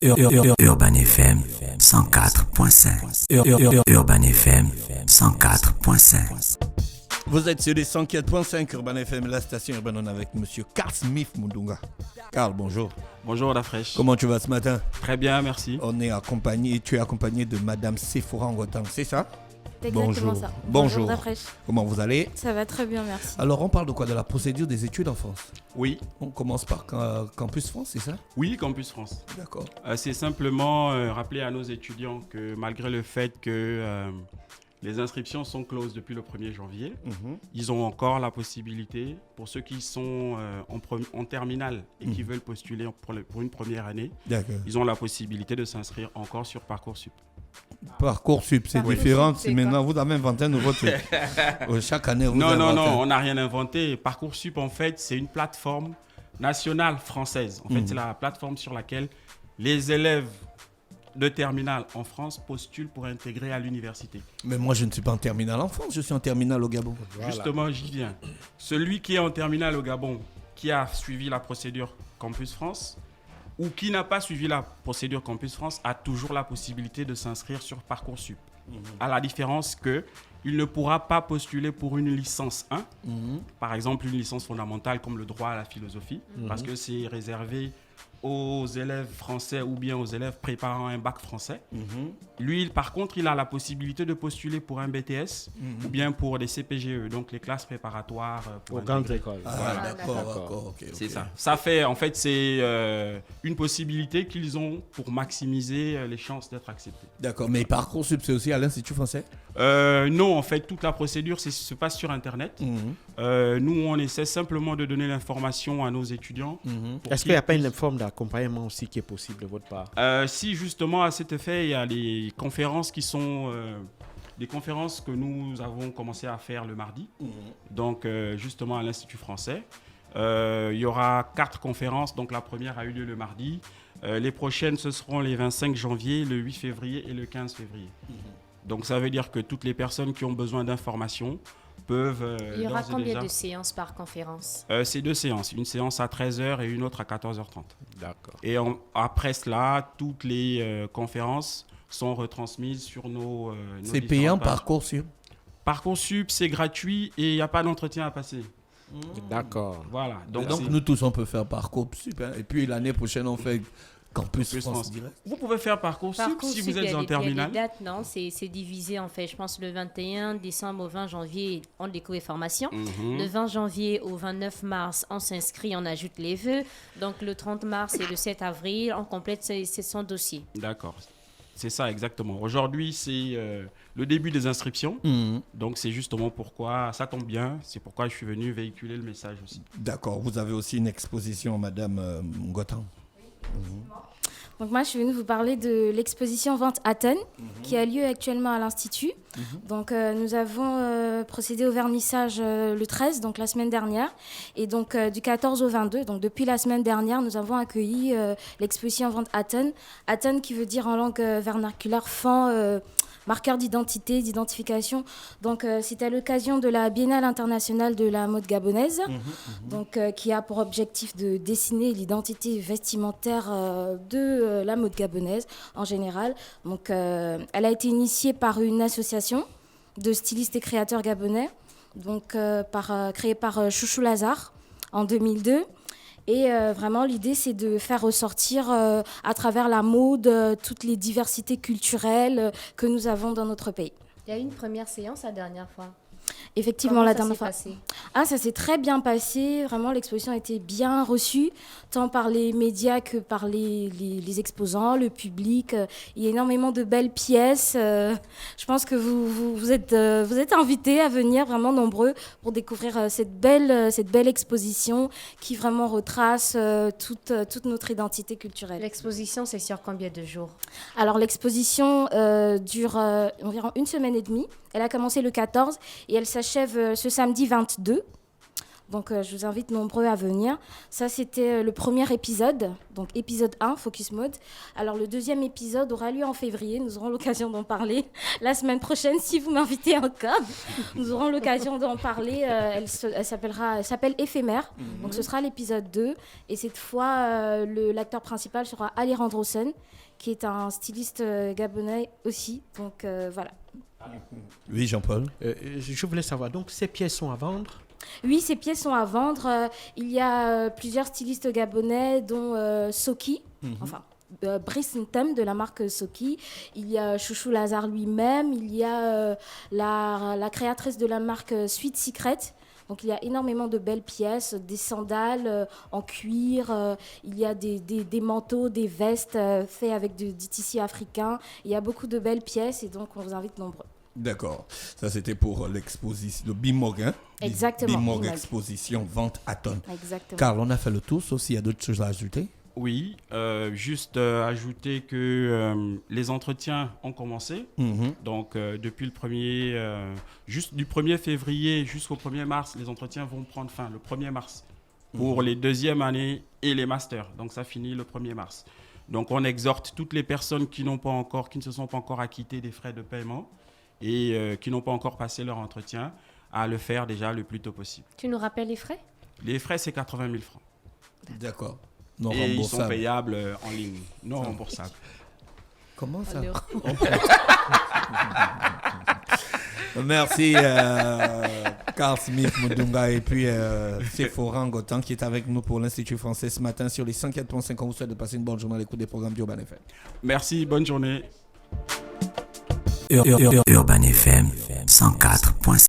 Urban FM 104.5. Urban FM 104.5. Vous êtes sur les 104.5 Urban FM, la station urbaine. On est avec monsieur Carl Smith Mundunga. Carl, bonjour. Bonjour la fraîche. Comment tu vas ce matin? Très bien, merci. Tu es accompagné de madame Sephora Ngotan, c'est ça? C'est exactement ça. Bonjour. La fraîche. Comment vous allez? Ça va très bien, merci. Alors on parle de quoi? De la procédure des études en France? Oui. On commence par Campus France, c'est ça? Oui, Campus France. D'accord. C'est simplement rappeler à nos étudiants que malgré le fait que les inscriptions sont closes depuis le 1er janvier, ils ont encore la possibilité, pour ceux qui sont en terminale et qui veulent postuler pour une première année, ils ont la possibilité de s'inscrire encore sur Parcoursup. Parcoursup, c'est différent. Si maintenant vous avez inventé un nouveau truc. Chaque année, vous Non, on n'a rien inventé. Parcoursup, en fait, c'est une plateforme nationale française. En fait, c'est la plateforme sur laquelle les élèves de terminale en France postulent pour intégrer à l'université. Mais moi, je ne suis pas en terminale en France, je suis en terminale au Gabon. Voilà. Justement, j'y viens. Celui qui est en terminale au Gabon, qui a suivi la procédure Campus France, ou qui n'a pas suivi la procédure Campus France, a toujours la possibilité de s'inscrire sur Parcoursup. À la différence qu'il ne pourra pas postuler pour une licence 1, par exemple une licence fondamentale comme le droit à la philosophie, parce que c'est réservé aux élèves français ou bien aux élèves préparant un bac français. Lui, par contre, il a la possibilité de postuler pour un BTS ou bien pour des CPGE, donc les classes préparatoires pour grandes écoles. Ah, d'accord. Okay. C'est ça. Ça fait, en fait, c'est une possibilité qu'ils ont pour maximiser les chances d'être acceptés. D'accord, mais Parcoursup, c'est aussi à l'Institut français? Non, en fait, toute la procédure se passe sur Internet. Nous, on essaie simplement de donner l'information à nos étudiants. Est-ce qu'il n'y a pas une forme d'accompagnement aussi qui est possible de votre part? Si, justement, à cet effet, il y a les conférences qui sont des conférences que nous avons commencé à faire le mardi, donc justement à l'Institut français. Il y aura 4 conférences, donc la première a eu lieu le mardi. Les prochaines, ce seront les 25 janvier, le 8 février et le 15 février. Donc ça veut dire que toutes les personnes qui ont besoin d'informations peuvent... Il y aura combien de séances par conférence? C'est 2 séances, une séance à 13h et une autre à 14h30. D'accord. Et après cela, toutes les conférences sont retransmises sur nos c'est payant Parcoursup? Parcoursup, c'est gratuit et il n'y a pas d'entretien à passer. D'accord. Voilà. Donc nous tous, on peut faire Parcoursup. Et puis l'année prochaine, on fait Campus France direct. Vous pouvez faire Parcoursup si vous êtes en terminale. Il y a des dates, non? C'est divisé en fait. Je pense le 21 décembre au 20 janvier, on découvre les formations. Le 20 janvier au 29 mars, on s'inscrit, on ajoute les vœux. Donc le 30 mars et le 7 avril, on complète son dossier. D'accord. C'est ça exactement. Aujourd'hui, c'est le début des inscriptions. Donc c'est justement pourquoi, ça tombe bien, c'est pourquoi je suis venu véhiculer le message aussi. D'accord. Vous avez aussi une exposition, madame Ngotan. Donc moi, je suis venue vous parler de l'exposition Vente Athènes qui a lieu actuellement à l'Institut. Donc nous avons procédé au vernissage le 13, donc la semaine dernière. Et donc du 14 au 22, donc depuis la semaine dernière, nous avons accueilli l'exposition Vente Athènes. Athènes qui veut dire en langue vernaculaire fan, marqueur d'identité, d'identification. Donc, c'est à l'occasion de la Biennale internationale de la mode gabonaise, donc, qui a pour objectif de dessiner l'identité vestimentaire de la mode gabonaise en général. Donc, elle a été initiée par une association de stylistes et créateurs gabonais, donc, créée par Chouchou Lazare en 2002. Et vraiment, l'idée, c'est de faire ressortir à travers la mode toutes les diversités culturelles que nous avons dans notre pays. Il y a eu une première séance la dernière fois. Effectivement, la dernière fois. Ça s'est très bien passé. Vraiment, l'exposition a été bien reçue, tant par les médias que par les exposants, le public. Il y a énormément de belles pièces. Je pense que vous êtes invités à venir, vraiment nombreux, pour découvrir cette belle exposition qui vraiment retrace toute notre identité culturelle. L'exposition, c'est sur combien de jours? Alors, l'exposition dure environ 1 semaine et demie. Elle a commencé le 14 et elle s'achève ce samedi 22. Donc, je vous invite nombreux à venir. Ça, c'était le premier épisode, donc épisode 1, Focus Mode. Alors, le deuxième épisode aura lieu en février. Nous aurons l'occasion d'en parler la semaine prochaine, si vous m'invitez encore. Nous aurons l'occasion d'en parler. Elle s'appelle Éphémère. Donc, ce sera l'épisode 2. Et cette fois, l'acteur principal sera Alejandro Sen, qui est un styliste gabonais aussi. Donc, voilà. Oui, Jean-Paul. Je voulais savoir, donc ces pièces sont à vendre? Oui, ces pièces sont à vendre. Il y a plusieurs stylistes gabonais, dont Soki, Brice Ntem de la marque Soki. Il y a Chouchou Lazare lui-même. Il y a la créatrice de la marque Sweet Secret. Donc il y a énormément de belles pièces, des sandales en cuir, il y a des manteaux, des vestes faits avec du tissu africain. Il y a beaucoup de belles pièces et donc on vous invite nombreux. D'accord. Ça, c'était pour l'exposition, le BIMOG, hein? Exactement. BIMOG Exposition, vente à tonnes. Exactement. Carl, on a fait le tour, sauf s'il y a d'autres choses à ajouter. Oui, juste ajouter que les entretiens ont commencé. Donc, depuis du 1er février jusqu'au 1er mars, les entretiens vont prendre fin le 1er mars pour les deuxièmes années et les masters. Donc, ça finit le 1er mars. Donc, on exhorte toutes les personnes qui ne se sont pas encore acquittées des frais de paiement et qui n'ont pas encore passé leur entretien à le faire déjà le plus tôt possible. Tu nous rappelles les frais? Les frais, c'est 80 000 francs. D'accord. Non et ils sont remboursable. payables en ligne, non remboursables. Comment ça? Alors. Merci Carl Smith Mudunga et puis Sephora Ngotan qui est avec nous pour l'Institut français ce matin sur les 104.5. On vous souhaite de passer une bonne journée à l'écoute des programmes d'Urban FM. Merci, bonne journée. Urban FM 104.5.